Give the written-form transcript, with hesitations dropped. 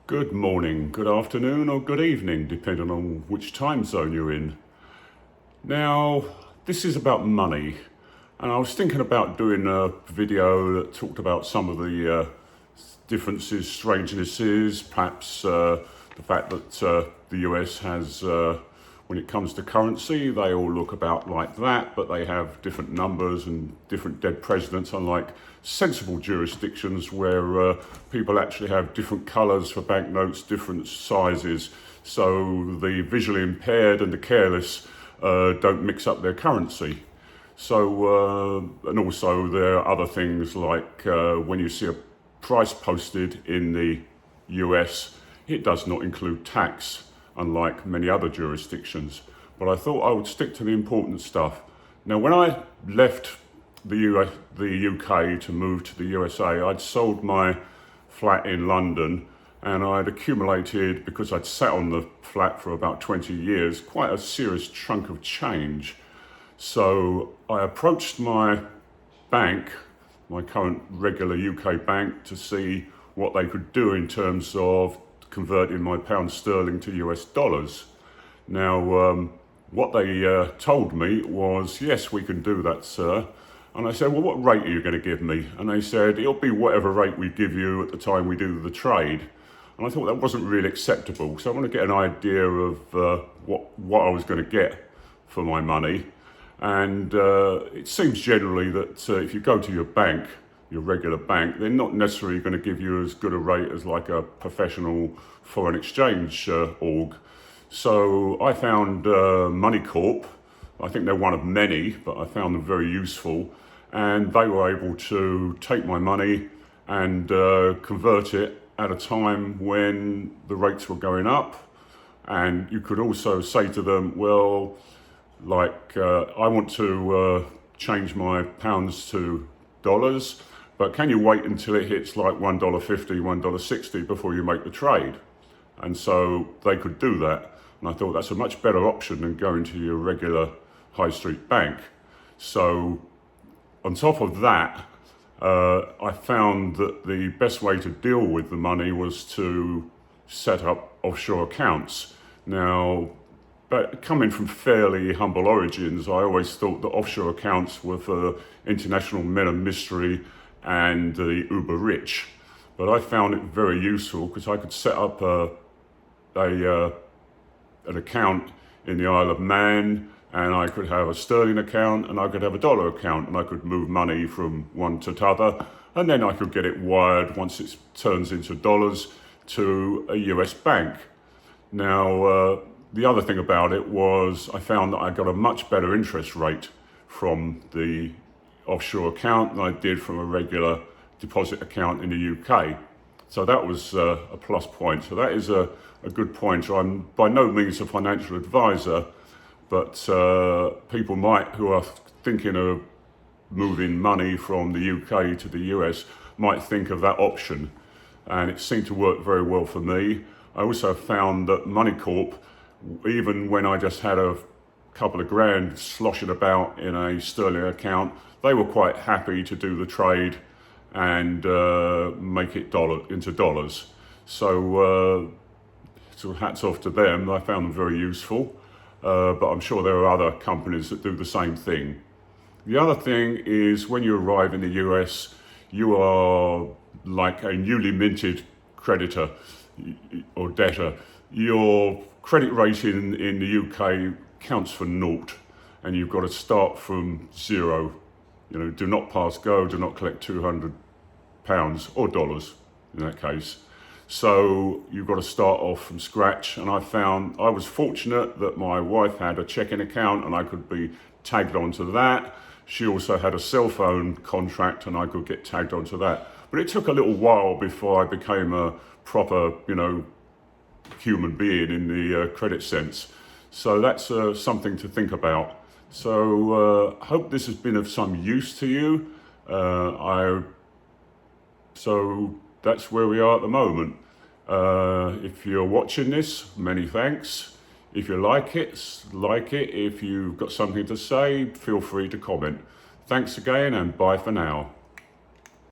Good morning, good afternoon, or good evening, depending on which time zone you're in. Now, this is about money, and I was thinking about doing a video that talked about some of the differences, strangenesses, perhaps the fact that the US has, when it comes to currency, they all look about like that, but they have different numbers and different dead presidents, unlike sensible jurisdictions where people actually have different colours for banknotes, different sizes, so the visually impaired and the careless don't mix up their currency. So, and also there are other things like when you see a price posted in the US, it does not include tax, unlike many other jurisdictions. But I thought I would stick to the important stuff. Now, when I left the UK to move to the USA, I'd sold my flat in London, and I'd accumulated, because I'd sat on the flat for about 20 years, quite a serious chunk of change. So I approached my bank, my current regular UK bank, to see what they could do in terms of converting my pound sterling to US dollars. Now, what they told me was, yes, we can do that, sir. And I said, well, what rate are you going to give me? And they said, it'll be whatever rate we give you at the time we do the trade. And I thought that wasn't really acceptable. So I want to get an idea of what I was going to get for my money. And it seems generally that if you go to your bank, your regular bank, they're not necessarily going to give you as good a rate as like a professional foreign exchange org. So I found Money Corp. I think they're one of many, but I found them very useful. And they were able to take my money and convert it at a time when the rates were going up. And you could also say to them, well, like, I want to change my pounds to dollars, but can you wait until it hits like $1.50, $1.60 before you make the trade? And so they could do that. And I thought that's a much better option than going to your regular high street bank. So on top of that, I found that the best way to deal with the money was to set up offshore accounts. Now, but coming from fairly humble origins, I always thought that offshore accounts were for international men of mystery and the uber rich. But I found it very useful because I could set up an account in the Isle of Man, and I could have a sterling account, and I could have a dollar account, and I could move money from one to t'other, and then I could get it wired once it turns into dollars to a US bank. Now, the other thing about it was I found that I got a much better interest rate from the offshore account than I did from a regular deposit account in the UK. So that was a plus point. So that is a good point. I'm by no means a financial advisor, but people who are thinking of moving money from the UK to the US might think of that option. And it seemed to work very well for me. I also found that Money Corp, even when I just had a couple of grand sloshing about in a sterling account, they were quite happy to do the trade and make it into dollars. So hats off to them. I found them very useful, but I'm sure there are other companies that do the same thing. The other thing is when you arrive in the US, you are like a newly minted creditor or debtor. Your credit rating in the UK counts for naught, and you've got to start from zero. You know, do not pass go, do not collect £200 or dollars in that case. So you've got to start off from scratch. And I found I was fortunate that my wife had a checking account and I could be tagged onto that. She also had a cell phone contract and I could get tagged onto that. But it took a little while before I became a proper, human being in the credit sense. So that's something to think about. So hope this has been of some use to you. So that's where we are at the moment. If you're watching this, many thanks. If you like it, like it. If you've got something to say, feel free to comment. Thanks again and bye for now.